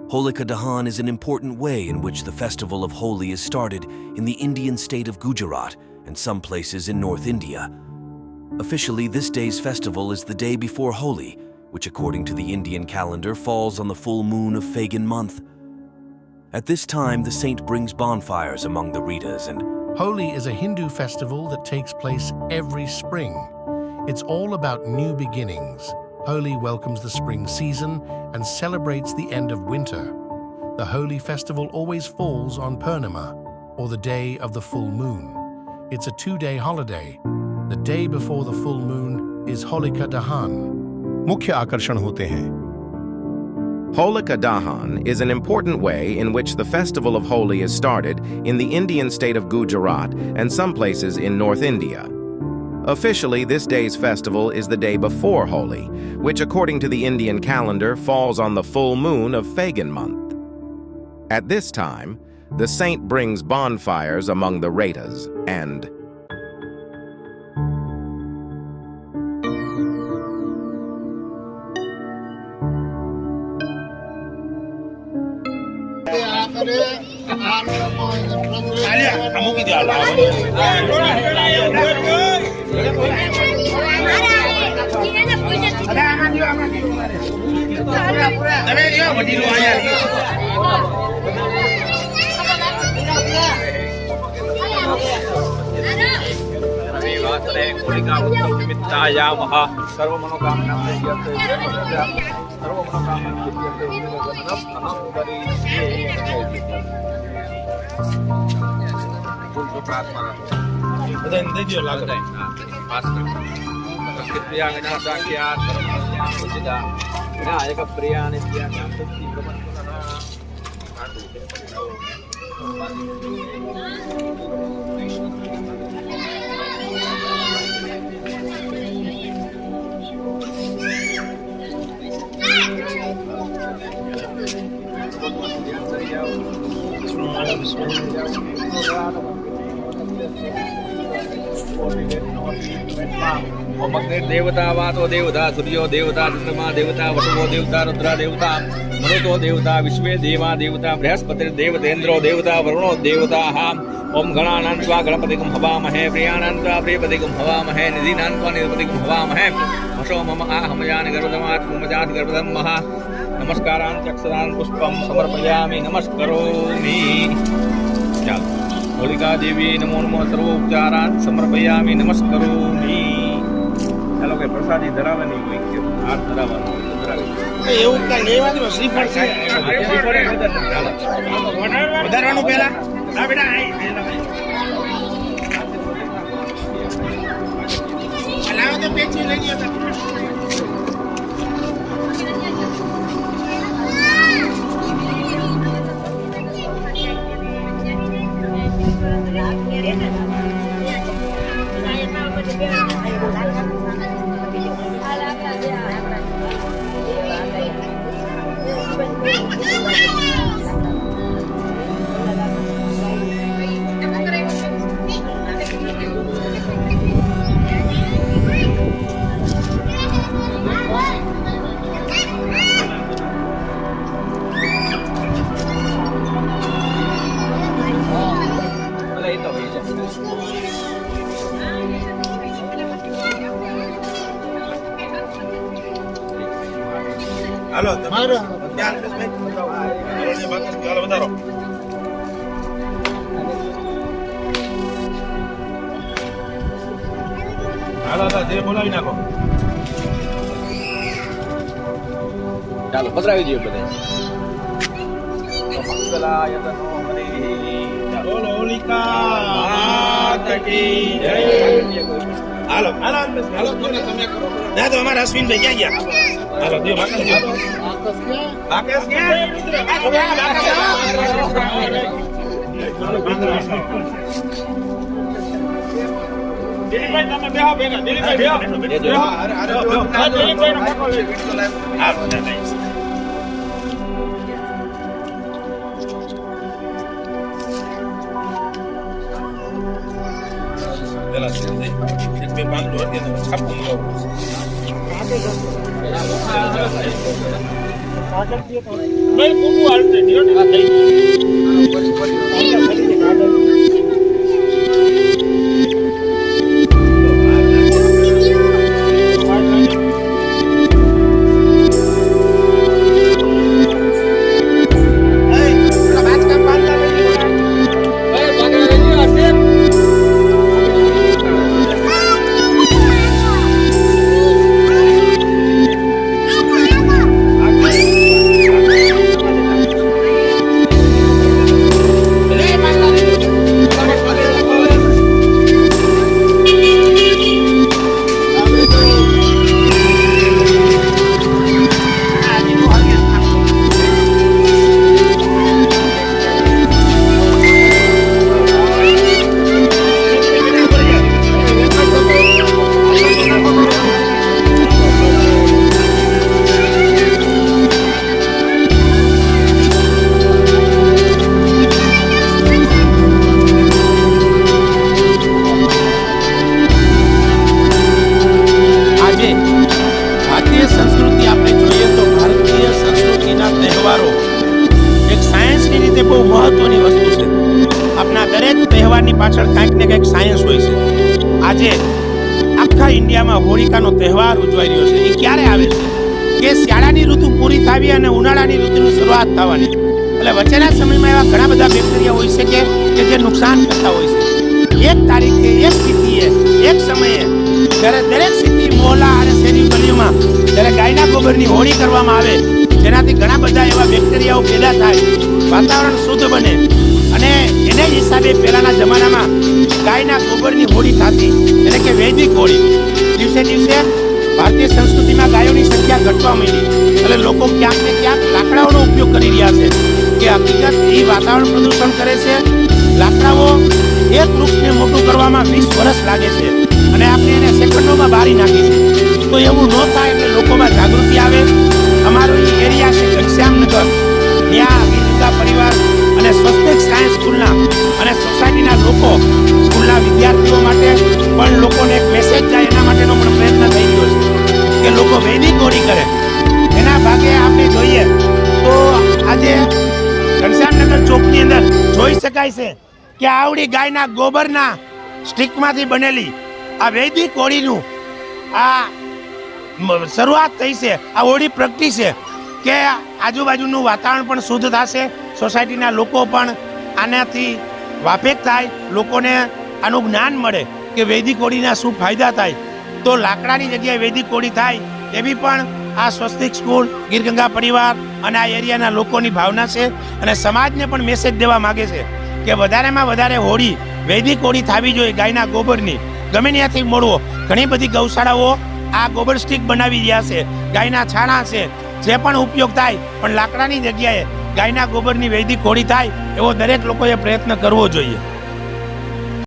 Holika Dahan is an important way in which the festival of Holi is started in the Indian state of Gujarat and some places in North India. Officially, this day's festival is the day before Holi, which according to the Indian calendar falls on the full moon of Phagan month. At this time, the saint brings bonfires among the Ritas and Holi is a Hindu festival that takes place every spring. It's all about new beginnings. Holi welcomes the spring season and celebrates the end of winter. The Holi festival always falls on Purnima, or the day of the full moon. It's a 2-day holiday. The day before the full moon is Holika Dahan. मुख्य आकर्षण होते हैं. Holika Dahan is an important way in which the festival of Holi is started in the Indian state of Gujarat and some places in North India. Officially, this day's festival is the day before Holi, which according to the Indian calendar falls on the full moon of Phagan month. At this time, the saint brings bonfires among the Ritas and देवता वातो देवता सूर्यो देवता चंद्रमा देवता वसुवो देवता रुद्रा देवता मरुतो देवता विश्वे देवा देवता बृहस्पतिर्देवतेन्द्रो देवता वरुणो देवता ओम गणानां त्वा गणपतिगं हवामहे प्रियाणां त्वा प्रियपतिगं हवामहे निधीनां त्वा निधिपतिगं हवामहे वशो मम आहमयान गर्भदमात् ममजात् गर्भदं महा नमस्कारां चक्षुरां पुष्पं समर्पयामि नमस्करोमि. ચાલો હોલિકા દેવી નમો નમઃ સર્વોપચારાન સમર્પયામિ નમસ્કરોમિ. ચાલો કે પ્રસાદી ધરાવવાની કોઈ કે હાથ ધરાવવાનો ધરાવી એવું કે લેવાની શ્રીફળ છે વધારવાનું પહેલા આ બેટા લાવો તો પેચી લઈ ગયો. હાલો તમારો ધ્યાન હાલો વધારો હાલો જે બોલાવી નાખો. ચાલો પધરાવી દઈએ બધા. બોલો હોલિકા માત કી જય. હાલો હાલો હાલો તમે કરો ના તો અમારા અશ્વિનભાઈ ક્યાં ગયા? હાલો દે માતા દે આકાશ ક્યાં દિલીપભાઈ તમે બેહો બેગા દિલીપભાઈ બેહો અરે દિલીપભાઈ નો ફોટો લે વિડિયો લાઈવ હાલો નાઈસ. પેલા એક બે પાંચ દોર કે છાપું પાછળ કંઈક ને કંઈક સાયન્સ હોય છે. આજે આખા ઇન્ડિયામાં હોળિકાનો તહેવાર ઉજવાઈ રહ્યો છે. એ ક્યારે આવે છે કે શિયાળાની ઋતુ પૂરી થવી અને ઉનાળાની ઋતુની શરૂઆત થવાની. એટલે વચ્ચેના સમયમાં એવા ઘણા બધા બેક્ટેરિયા હોય છે કે જે નુકસાન કરતા હોય છે. એક તારીખે, એક તિથિએ, એક સમયે જ્યારે દરેક સિટી, મોહલ્લા અને શેરી ગલીઓમાં જ્યારે ગાયના ગોબરની હોળી કરવામાં આવે, જેનાથી ઘણા બધા એવા બેક્ટેરિયાઓ પેદા થાય, વાતાવરણ શુદ્ધ બને. અને એને જ હિસાબે પહેલાના જમાનામાં ગાયના ગોબરની હોળી થતી, એટલે કે વૈદિક હોળી. દિવસે દિવસે ભારતીય સંસ્કૃતિમાં ગાયોની સંખ્યા ઘટવા માંડી. એટલે લોકો ક્યાંક ને ક્યાંક લાકડાઓનો ઉપયોગ કરી રહ્યા છે. કે હકીકત એ વાતાવરણ પ્રદૂષણ કરે છે. લાકડાઓ એક વૃક્ષને મોટું કરવામાં 20 વર્ષ લાગે છે અને આપણે એને સેકન્ડોમાં બાળી નાખીએ છીએ. તો એવું ન થાય એટલે લોકોમાં જાગૃતિ આવે. અમારો એ એરિયા છે ઘનશ્યામનગર, ત્યાં ગીરગંગા પરિવાર અને સ્વસ્તિક સાયન્સ સ્કૂલના અને સોસાયટીના લોકો, સ્કૂલના વિદ્યાર્થીઓ માટે પણ લોકોને એક મેસેજ જાય એના માટેનો પણ પ્રયત્ન થઈ રહ્યો છે કે લોકો વૈદિક હોળી કરે. એના ભાગે આપણે જોઈએ તો આજે ઘનશ્યામનગર ચોકની અંદર જોઈ શકાય છે કે આવડી ગાયના ગોબરના સ્ટીકમાંથી બનેલી આ વૈદિક હોળીનું આ શરૂઆત થઈ છે. આ હોળી પ્રગટી છે કે આજુબાજુનું વાતાવરણ પણ શુદ્ધ થશે, સોસાયટીના લોકો પણ આનાથી વાફેક થાય, લોકોને આનું જ્ઞાન મળે કે વૈદિક હોળીના શું ફાયદા થાય. તો લાકડાની જગ્યાએ વૈદિક હોળી થાય એવી પણ આ સ્વસ્તિક સ્કૂલ, ગીરગંગા પરિવાર અને આ એરિયાના લોકોની ભાવના છે. અને સમાજને પણ મેસેજ દેવા માગે છે કે વધારેમાં વધારે હોળી, વૈદિક હોળી થવી જોઈએ ગાયના ગોબરની. ગમે ત્યાંથી મળવો. ઘણી બધી ગૌશાળાઓ આ ગોબર સ્ટીક બનાવી રહ્યા છે, ગાયના છાણા છે, જે પણ ઉપયોગ થાય, પણ લાકડાની જગ્યાએ ગાયના ગોબરની વૈદિક હોળી થાય એવો દરેક લોકોએ પ્રયત્ન કરવો જોઈએ.